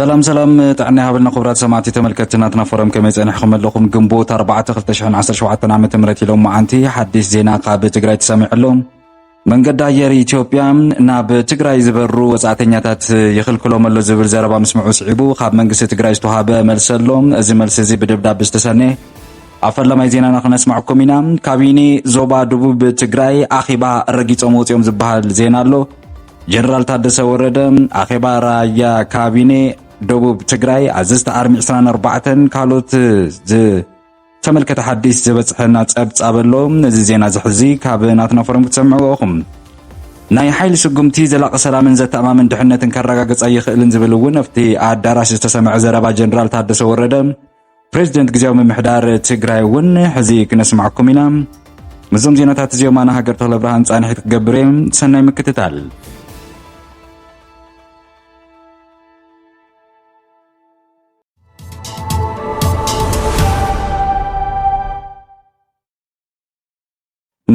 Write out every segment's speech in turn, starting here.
سلام تعني هابلنا خبرات سماعتي تملكتنا تنفرم كما يصنحكم لكم جنبوت 4/2017 عام تمرت لهم معنتي حديث زينا قاب تግራይ تسمع لهم من قد اير ኢትዮጵያ ናብ ትግራይ ዝበሩ ወጻተኛታት ይኽልክሎም ኣሎ ዝብል ዘረባ መስምዑ ስዒቡ ካብ መንግስቲ ትግራይ ዝተዋሃበ መልሰሎም እዚ መልስ እዚ ብደብዳቤ ዝተሰነ አፈለማይ ዜናና ክነስማዕኩም ኢና ካቢኔ ዞባ ደቡብ ትግራይ አኺባ ረጊጾም ወጽዮም ዝበሃል ዜና ኣሎ ጀነራል ታደሰ ወረደ አኺባ ራያ ካቢኔ ደቡብ ትግራይ አዘዝተ አርሚ 24 ካሎት ተመልከተ ሐዲስ ዝበጽሐና ጸብጻበሎ እዚ ዜና ዝሕዚ ካብ ናትና ፈረም ክትሰምዑኹም ናይ ሓይሊ ስጉምቲ ዘላቀ ሰላምን ዘተማመን ድሕነትን ከረጋገጽ ይኽእልን ዝብልውን ኣብቲ አዳራሽ ዝተሰምዐ ዘረባ ጀነራል ታደሰ ወረደ ፕሬዝዳንት ግዚያዊ ምምሕዳር ትግራይ ውን ሕዚ ክነስማዕኩም ኢና ምዞም ዜናታት እዚኦም ኣነ ሃገር ተክለ ብርሃን ጻንሒት ክገብር ሰናይ ምክትታል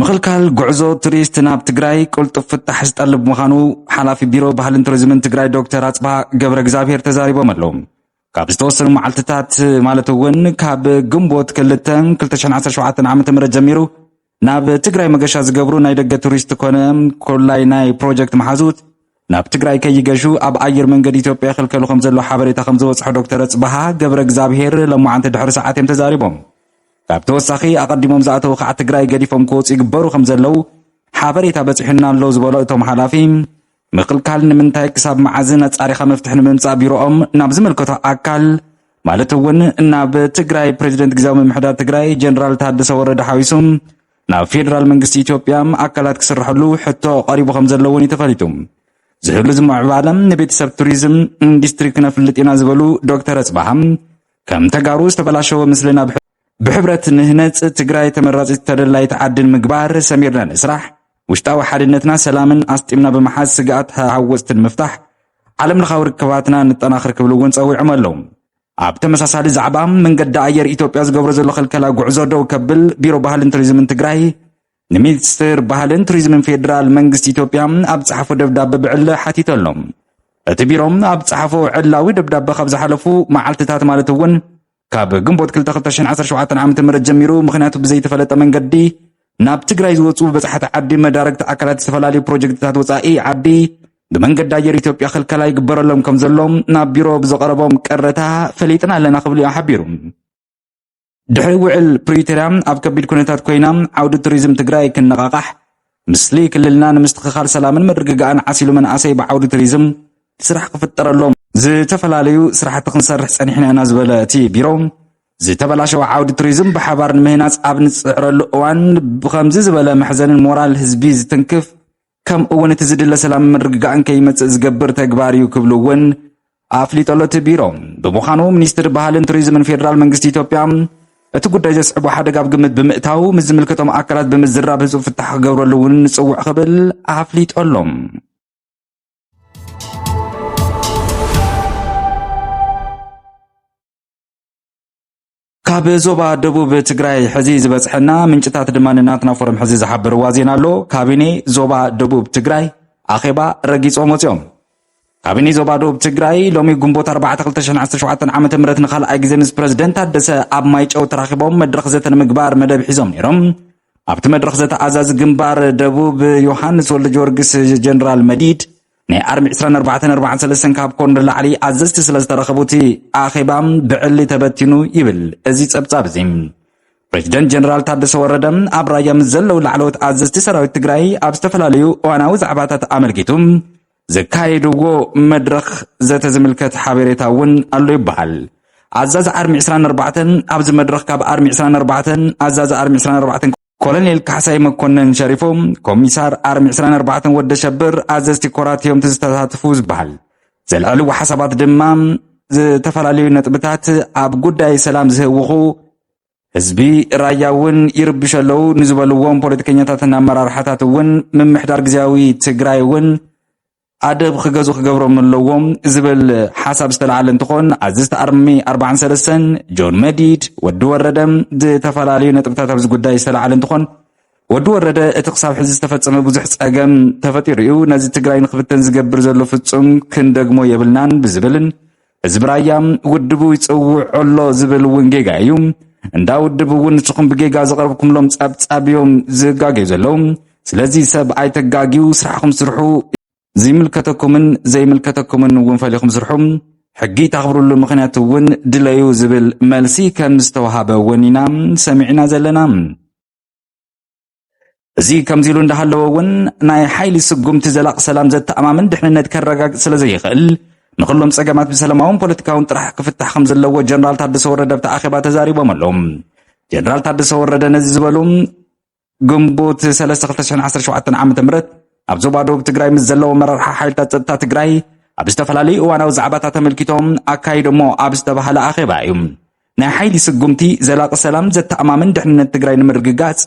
مخلكال ጉዕዞ ቱሪስት ናብ ትግራይ ቁልጡፍ ፍታሕ ዝጠልብ ምዃኑ ሓላፊ ቢሮ ባህልን ቱሪዝምን ትግራይ ዶክተር አጽባ ገብረ እግዚአብሔር ተዛሪቦም ኣለዉ ካብ ዝተወሰኑ መዓልትታት ማለት እውን ካብ ግንቦት 2017 ዓ.ም ጀሚሩ ናብ ትግራይ መገሻ ዝገብሩ ናይ ደገ ቱሪስት ኮነ ኮላይ ናይ ፕሮጀክት መሓዙት ናብ ትግራይ ከይገሹ ኣብ ኣየር መንገዲ ኢትዮጵያ ይኽልከሉ ከም ዘሎ ሓበሬታ ከም ዝወጽሖ ዶክተር አጽባ ገብረ እግዚአብሔር ለማዓንተ ድሕሪ ሰዓት እዮም ተዛሪቦም ካብ ተወሳኺ ኣቀዲሞም ዝኣተው ከዓ ትግራይ ገዲፎም ክወጽኡ ይግበሩ ከም ዘለው ሓበሬታ በጽሕና ኣሎ ዝበሎ እቶም ሓላፊ ምክልካል ንምንታይ ክሳብ መዓዝን ጻሪኻ መፍትሕ ንምምጻእ ቢሮኦም ናብ ዝመልከቶ ኣካል ማለት እውን ናብ ትግራይ ፕሬዝዳንት ግዚያዊ ምምሕዳር ትግራይ ጀነራል ታደሰ ወረደ ሓዊሱም ናብ ፌደራል መንግስቲ ኢትዮጵያ ኣካላት ክስርሐሉ ሕቶ ቀሪቡ ከም ዘለውን ተፈሊጡ ዝህሉ ዝምዕባለም ንቤተሰብ ቱሪዝም ኢንዱስትሪ ክነፍልጥ ኢና ዝበሉ ዶክተር አጽባሃም ከም ተጋሩ ዝተበላሸወ ምስልና بحبرة نهنت تግራይ ተመራጺት ተደላይት ዓድን ምግባር ሰሚርና ንስራሕ ውሽጣዊ ሓድነትና ሰላምን ኣስጢምና በመሓዝ ስጋት ሃወጽትን ምፍታሕ ዓለም ለኻዊ ርክባትና ንጠናኽር ክብልውን ጸዊዖም ኣለዉ ኣብ ተመሳሳሊ ዛዕባ መንገዲ ኣየር ኢትዮጵያ ዝገብሮ ዘሎ ክልከላ ጉዕዞ ደው ከብል ቢሮ ባህልን ቱሪዝምን ትግራይ ንሚኒስትር ባህልን ቱሪዝምን ፌደራል መንግስቲ ኢትዮጵያ ኣብ ጻሕፎ ደብዳቤ ብዕለ ሓቲተሎም እቲ ቢሮም ኣብ ጻሕፎ ዕላዊ ደብዳቤ ካብ ዝሓለፉ መዓልትታት ማለት እውን ካብ ግንቦት 2017 ዓ.ም ጀሚሩ ምኽንያቱ ብዘይ ተፈለጠ መንገዲ ናብ ትግራይ ዝወጹ በጻሕቲ ዓዲ መዳረግቲ ኣካላት ዝተፈላለዩ ፕሮጀክትታት ወጻኢ ዓዲ ብመንገዲ ኣየር ኢትዮጵያ ክልከላ ይግበረሎም ከም ዘሎም ናብ ቢሮ ብዘቀረቦም ቀረታ ፈሊጥና ኣለና ክብሉ ሓቢሩ ድሕሪ ውዕል ፕሪቶሪያ ኣብ ከቢድ ኩነታት ኮይና ዓውዲ ቱሪዝም ትግራይ ክነቃቃሕ ምስሊ ክልልና ንምስትክኻል ሰላምን ምርግጋእን ዓሲሉ መንኣሰይ ብዓውዲ ቱሪዝም ስራሕ ክፍጠረሎም ዝተፈላልዩ ስራሕቲ ክንሰርሕ ጸኒሕና ኢና ዝበለ እቲ ቢሮ ዝተበላሸወ ዓውዲ ቱሪዝም ብሓባር ንምህናጽ ኣብ ንጽዕረሉ እዋን ብከምዚ ዝበለ መሕዘንን ሞራል ህዝቢ ዝትንክፍ ከም እውን እቲ ዝድለ ሰላም ምርግጋእን ከይመጽእ ዝገብር ተግባር እዩ ክብሉ እውን ኣፍሊጠሎ እቲ ቢሮ ብምዃኑ ሚኒስትር ባህልን ቱሪዝምን ፌደራል መንግስቲ ኢትዮጵያ እቲ ጉዳይ ዘስዕቦ ሓደጋ ኣብ ግምት ብምእታው ምስ ዝምልከቶም ኣካላት ብምዝራብ ህዝቢ ፍታሕ ክገብረሉ እውን ንጽውዕ ክብል ኣፍሊጠሎም ካብ ዞባ ደቡብ ትግራይ ሕዚ ዝበጽሐና ምንጭታት ድማ ንናትና ፎረም ሕዚ ዝሓበርዋ ዜና ኣሎ ካቢኔ ዞባ ደቡብ ትግራይ ኣኺባ ረጊጾም ወጽዮም ካቢኔ ዞባ ደቡብ ትግራይ ሎሚ ግንቦት 4/2017 ዓ.ም ንኻልኣይ ግዜ ምስ ፕሬዝዳንት ታደሰ ኣብ ማይጨው ተራኺቦም መድረኽ ዘተ ንምግባር መደብ ሒዞም ነይሮም ኣብቲ መድረኽ ዘተ ኣዛዚ ግንባር ደቡብ ዮሃንስ ወልደ ጊዮርጊስ ጀነራል መዲድ ናይ ኣርሚ 2443 ካብ ኮንደር ላዕሊ ኣዘዝቲ ስለ ዝተረኸቡቲ ኣኺባም ብዕሊ ተበቲኑ ይብል እዚ ጸብጻብ እዚ ፕሬዝዳንት ጀነራል ታደሰ ወረደ ኣብ ራያ ምስ ዘለው ላዕለዎት ኣዘዝቲ ሰራዊት ትግራይ ኣብ ዝተፈላለዩ እዋናዊ ዛዕባታት ኣመልኪቱ ዘካየድዎ መድረኽ ዘተ ዝምልከት ሓበሬታ እውን ኣሎ ይበሃል ኣዛዚ ኣርሚ 24 ኣብዚ መድረኽ ካብ ኣርሚ 24 ኣዛዚ ኣርሚ 24 ኮሎኔል ካሕሳይ መኮነን ሸሪፎም ኮሚሳር ኣርሚ 24 ወደ ሸብር ኣዘዝቲ ኮራትዮም ተሳተፉ ዝበሃል ዘልዕልዎ ሓሳባት ድማ ዝተፈላለዩ ነጥብታት ኣብ ጉዳይ ሰላም ዝህውኹ ህዝቢ ራያ እውን ይርብሸለው ንዝበልዎም ፖለቲከኛታትና ኣመራርሓታት እውን ምምሕዳር ግዚያዊ ትግራይ እውን ኣደብ ክገዙ ክገብሮም ኣለዎም ዝብል ሓሳብ ዝተለዓለ እንትኾን ኣዘዝቲ ኣርሚ 43 ጆን መዲድ ወዲ ወረደ ዝተፈላለዩ ነጥብታት ኣብዚ ጉዳይ ዝተለዓለ እንትኾን ወዲ ወረደ እቲ ክሳብ ሕዚ ዝተፈጸመ ብዙሕ ጸገም ተፈጢሩ እዩ ነዚ ትግራይ ንኽብተን ዝገብር ዘሎ ፍጹም ክንደግሞ የብልናን ብዝብልን ህዝቢ ራያ ውድቡ ይጽውዕሎ ዝብል እውን ጌጋ እዩ እንዳ ውድብ እውን ንስኹም ብጌጋ ዘቕርብኩምሎም ጸብጻብዮም ዝጋገዩ ዘለዉ ስለዚ ሰብ ኣይተጋጊዩ ስራሕኩም ስርሑ ዘይምልከተኩምን ዘይምልከተኩምን እውን ፈሊኹም ስርሑ ሕጊ ተኽብሩሉ ምኽንያት እውን ድለዩ ዝብል መልሲ ከም ዝተዋሃበ እውን ኢና ሰሚዕና ዘለና እዚ ከምዚ ኢሉ እንዳሃለወ እውን ናይ ሓይሊ ስጉምቲ ዘላቕ ሰላም ዘተኣማምን ድሕንነት ከረጋግፅ ስለ ዘይኽእል ንኹሎም ፀገማት ብሰላማውን ፖለቲካውን ጥራሕ ክፍታሕ ከም ዘለዎ ጀነራል ታደሰ ወረደ ኣብቲ ኣኼባ ተዛሪቦም ኣለዎም ጀነራል ታደሰ ወረደ ነዚ ዝበሉ ግንቦት 3 2017 ዓ.ም ኣብ ዞባ ደቡብ ትግራይ ምስ ዘለዎ መራርሓ ሓይልታት ፀጥታ ትግራይ ኣብ ዝተፈላለዩ እዋናዊ ዛዕባታት ተመልኪቶም ኣካይዶሞ ኣብ ዝተባሃለ ኣኼባ እዩ ናይ ሓይሊ ስጉምቲ ዘላቕ ሰላም ዘተኣማምን ድሕንነት ትግራይ ንምርግጋጽ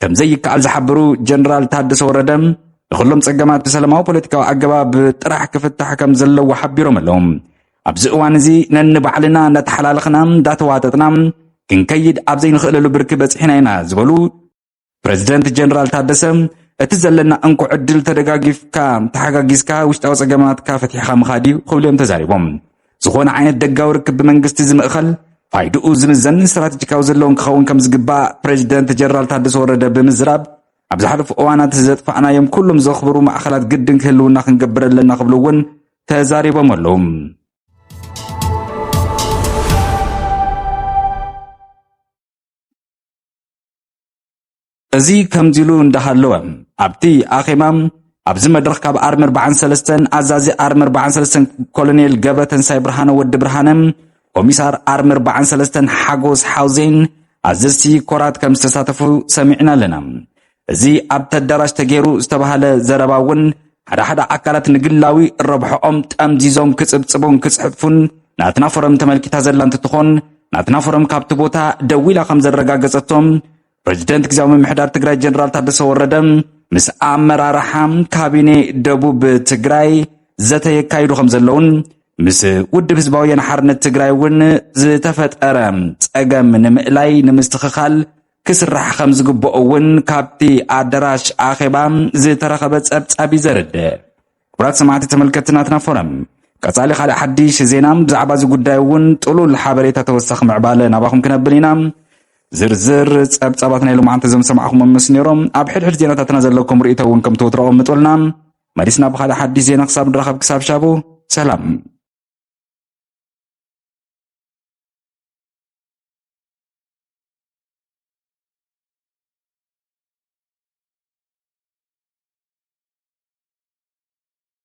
ከም ዘይከኣል ዝሓበሩ ጀነራል ታደሰ ወረደ ንኹሎም ፀገማት ብሰላማዊ ፖለቲካዊ ኣገባብ ጥራሕ ክፍታሕ ከም ዘለዎ ሓቢሮም ኣለዎም ኣብዚ እዋን እዚ ነንባዕልና እናተሓላለኽና እንዳተዋጠጥና ክንከይድ ኣብ ዘይንኽእለሉ ብርኪ በፂሕና ኢና ዝበሉ ፕሬዚደንት ጀነራል ታደሰ እቲ ዘለና እንኩ ዕድል ተደጋጊፍካ ተሓጋጊዝካ ውሽጣዊ ፀገማትካ ፈቲሕኻ ምኻድ እዩ ክብሎም ተዛሪቦም ዝኾነ ዓይነት ደጋዊ ርክብ ብመንግስቲ ዝምእኸል ፋይድኡ ዝምዘን ስትራቴጂካዊ ዘለውን ክኸውን ከም ዝግባእ ፕሬዚደንት ጀነራል ታደሰ ወረደ ብምዝራብ ኣብ ዝሓለፉ እዋናት ዘጥፋዕናዮም ኩሎም ዘኽብሩ ማእኸላት ግድን ክህልውና ክንገብር ኣለና ክብሉ እውን ተዛሪቦም ኣለዉ እዚ ከምዚ ኢሉ እንዳሃለወ ኣብቲ ኣኼባ ኣብዚ መድረኽ ካብ ኣርሚ 43 ኣዛዚ ኣርሚ 43 ኮሎኔል ገብረተንሳይ ብርሃነ ወዲ ብርሃነ ኮሚሳር ኣርሚ 43 ሓጎስ ሓውዜን ኣዘዝቲ ኮራት ከም ዝተሳተፉ ሰሚዕና ኣለና እዚ ኣብ ተዳራሽ ተገይሩ ዝተባሃለ ዘረባ እውን ሓደ ኣካላት ንግላዊ ረብሖኦም ጠምዚዞም ክጽብጽቡን ክጽሕፉን ናትና ፎረም ተመልኪታ ዘላ እንትትኾን ናትና ፎረም ካብቲ ቦታ ደው ኢላ ከም ዘረጋገጸቶም ፕሬዚደንት ግዝያዊ ምምሕዳር ትግራይ ጀነራል ታደሰ ወረደ ምስ ኣመራርሓ ካቢኔ ደቡብ ትግራይ ዘተየካይዱ ከም ዘለውን ምስ ውድብ ህዝባዊ ሓርነት ትግራይ እውን ዝተፈጠረ ፀገም ንምእላይ ንምስትኽኻል ክስራሕ ከም ዝግብኦ እውን ካብቲ ኣዳራሽ ኣኼባ ዝተረኸበ ጸብጻብ ይዘርድእ ክቡራት ሰማዕቲ ተመልከትቲ ናትና ፎረም ቀጻሊ ካልእ ሓድሽ ዜና ብዛዕባ እዚ ጉዳይ እውን ጥሉል ሓበሬታ ተወሳኺ ምዕባለ ናባኹም ክነብል ኢና ዝርዝር ጸብጻባት ናይ ሎማዓንቲ ዘም ሰማዕኹም መምስ ነይሮም ኣብ ሕድሕድ ዜናታትና ዘለኩም ርእቶ እውን ከም ተወትረኦም ምጥልና መዲስና ብኻልእ ሓድሽ ዜና ክሳብ ንራኸብ ክሳብ ሻቡ ሰላም